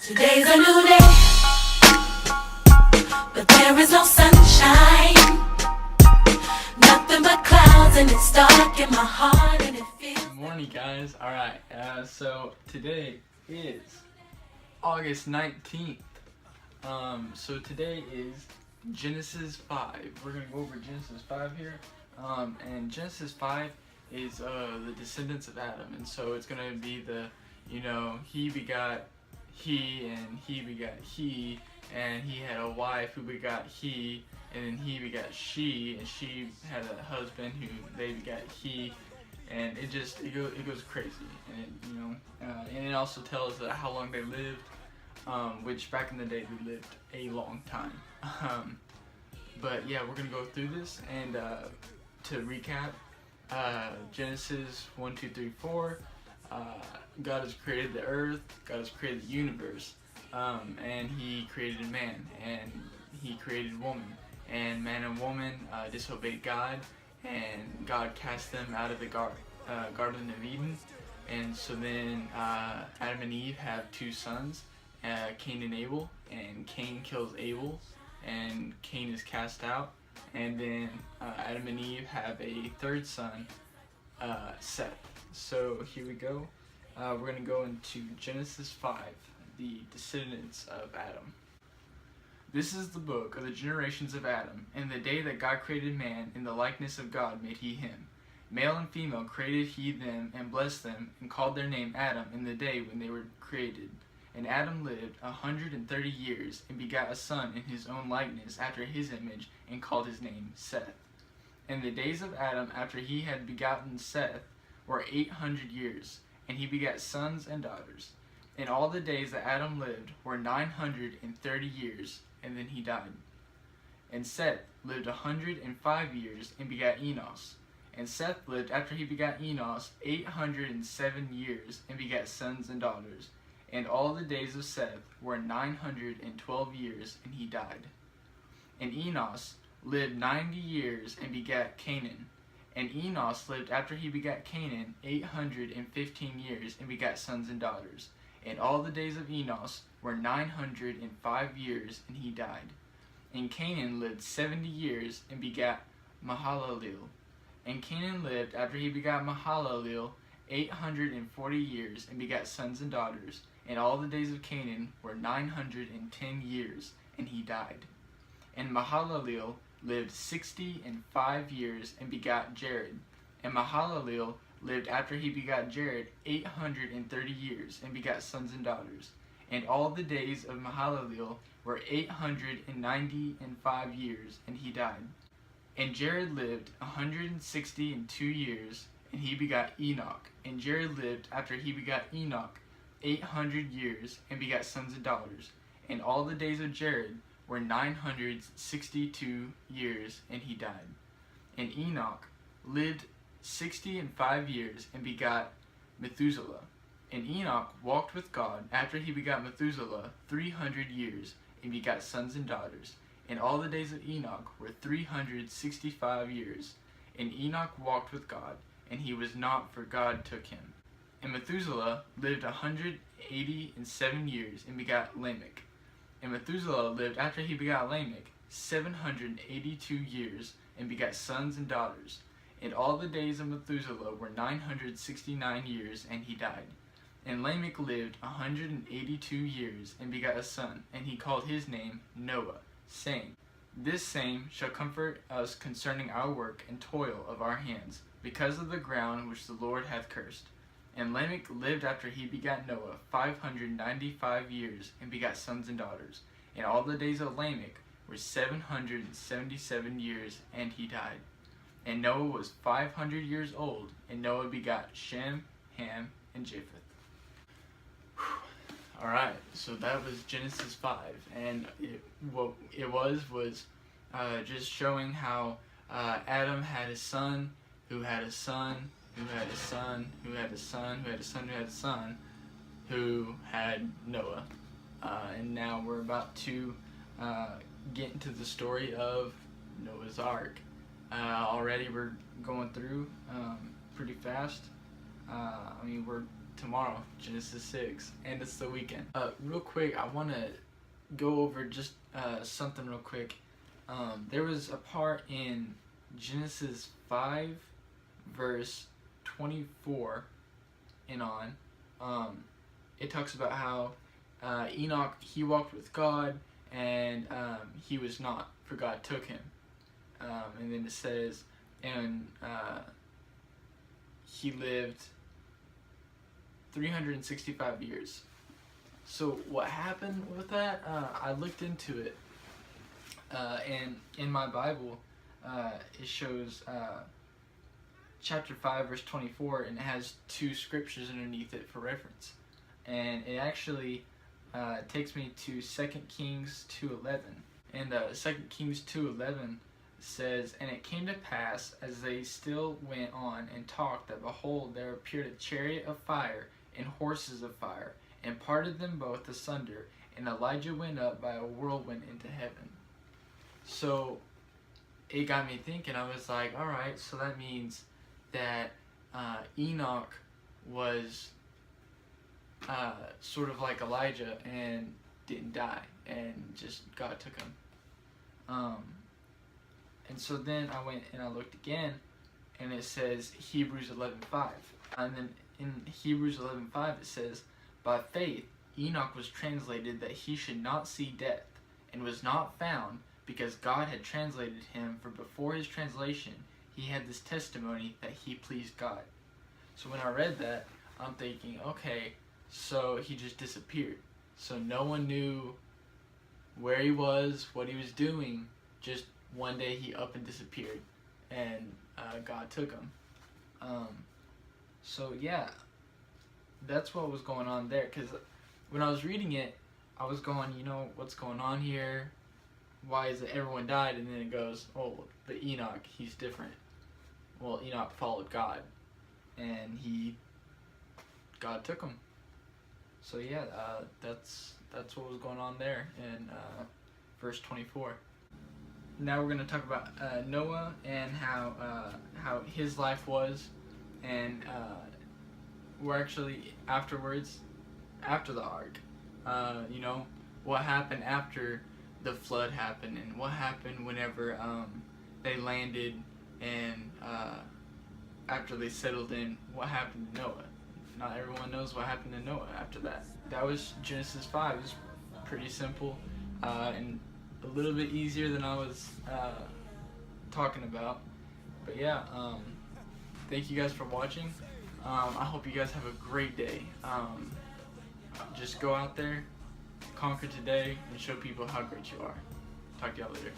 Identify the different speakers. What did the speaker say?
Speaker 1: Today's a new day, but there is no sunshine. Nothing but clouds, and it's dark in my heart, and it feels.
Speaker 2: Good morning, guys. Alright, so today is August 19th. So today is Genesis 5. We're going to go over Genesis 5 here. And Genesis 5 is the descendants of Adam. And so it's going to be he begot he, and he begot he, and he had a wife who begot he, and then he begot she, and she had a husband who they begot he, and it goes crazy, and it also tells how long they lived, which back in the day they lived a long time. But yeah, we're gonna go through this, and to recap, Genesis 1, 2, 3, 4. God has created the earth, God has created the universe, and he created man, and he created woman, and man and woman disobeyed God, and God cast them out of the Garden of Eden. And so then Adam and Eve have two sons, Cain and Abel, and Cain kills Abel, and Cain is cast out, and then Adam and Eve have a third son, Seth. So here we go. We're going to go into Genesis 5, the descendants of Adam. This is the book of the generations of Adam. In the day that God created man, in the likeness of God made he him. Male and female created he them, and blessed them, and called their name Adam in the day when they were created. And Adam lived 130 years, and begat a son in his own likeness after his image, and called his name Seth. And the days of Adam after he had begotten Seth were 800 years, and he begat sons and daughters. And all the days that Adam lived were 930 years, and then he died. And Seth lived 105 years, and begat Enos. And Seth lived after he begat Enos 807 years, and begat sons and daughters. And all the days of Seth were 912 years, and he died. And Enos lived 90 years, and begat Canaan. And Enos lived after he begat Canaan 815 years, and begat sons and daughters. And all the days of Enos were 905 years, and he died. And Canaan lived 70 years, and begat Mahalalel. And Canaan lived after he begat Mahalalel 840 years, and begat sons and daughters. And all the days of Canaan were 910 years, and he died. And Mahalalel lived 65 years, and begat Jared. And Mahalalel lived after he begat Jared 830 years, and begat sons and daughters. And all the days of Mahalalel were 895 years, and he died. And Jared lived 162 years, and he begat Enoch. And Jared lived after he begat Enoch 800 years, and begat sons and daughters. And all the days of Jared were 962 years, and he died. And Enoch lived 65 years, and begat Methuselah. And Enoch walked with God after he begat Methuselah 300 years, and begat sons and daughters. And all the days of Enoch were 365 years. And Enoch walked with God, and he was not, for God took him. And Methuselah lived 187 years, and begat Lamech. And Methuselah lived after he begat Lamech 782 years, and begat sons and daughters. And all the days of Methuselah were 969 years, and he died. And Lamech lived 182 years, and begat a son, and he called his name Noah, saying, This same shall comfort us concerning our work and toil of our hands, because of the ground which the Lord hath cursed. And Lamech lived after he begat Noah 595 years, and begat sons and daughters. And all the days of Lamech were 777 years, and he died. And Noah was 500 years old, and Noah begat Shem, Ham, and Japheth. Alright, so that was Genesis 5, and what it was just showing how Adam had a son, who had a son, who had a son, who had a son, who had a son, who had a son, who had Noah. And now we're about to get into the story of Noah's Ark. Already we're going through pretty fast. We're tomorrow, Genesis 6, and it's the weekend. Real quick, I want to go over just something real quick. There was a part in Genesis 5, verse 24 and on. It talks about how Enoch, he walked with God, and he was not, for God took him. And then it says, and he lived 365 years. So what happened with that? I looked into it, and in my Bible, it shows chapter 5, verse 24, and it has 2 scriptures underneath it for reference. And it actually takes me to 2 Kings 2:11. And 2 Kings 2:11 says, "And it came to pass, as they still went on and talked, that behold, there appeared a chariot of fire and horses of fire, and parted them both asunder, and Elijah went up by a whirlwind into heaven." So it got me thinking. I was like, alright, so that means that Enoch was sort of like Elijah and didn't die, and just God took him. And so then I went and I looked again, and it says Hebrews 11:5. And then in Hebrews 11:5 it says, "By faith Enoch was translated that he should not see death, and was not found, because God had translated him, for before his translation he had this testimony that he pleased God." So when I read that, I'm thinking, okay, so he just disappeared. So no one knew where he was, what he was doing. Just one day he up and disappeared, and God took him. So yeah, that's what was going on there. Because when I was reading it, I was going, what's going on here? Why is it everyone died? And then it goes, oh, but Enoch, he's different. Well, Enoch followed God, and God took him. So yeah, that's what was going on there in verse 24. Now we're going to talk about Noah and how his life was, and we're actually afterwards, after the ark. What happened after the flood happened, and what happened whenever they landed, and after they settled in, what happened to Noah. Not everyone knows what happened to Noah after that. That was Genesis 5. It was pretty simple, and a little bit easier than I was talking about. But yeah, thank you guys for watching. I hope you guys have a great day. Just go out there, conquer today, and show people how great you are. Talk to y'all later.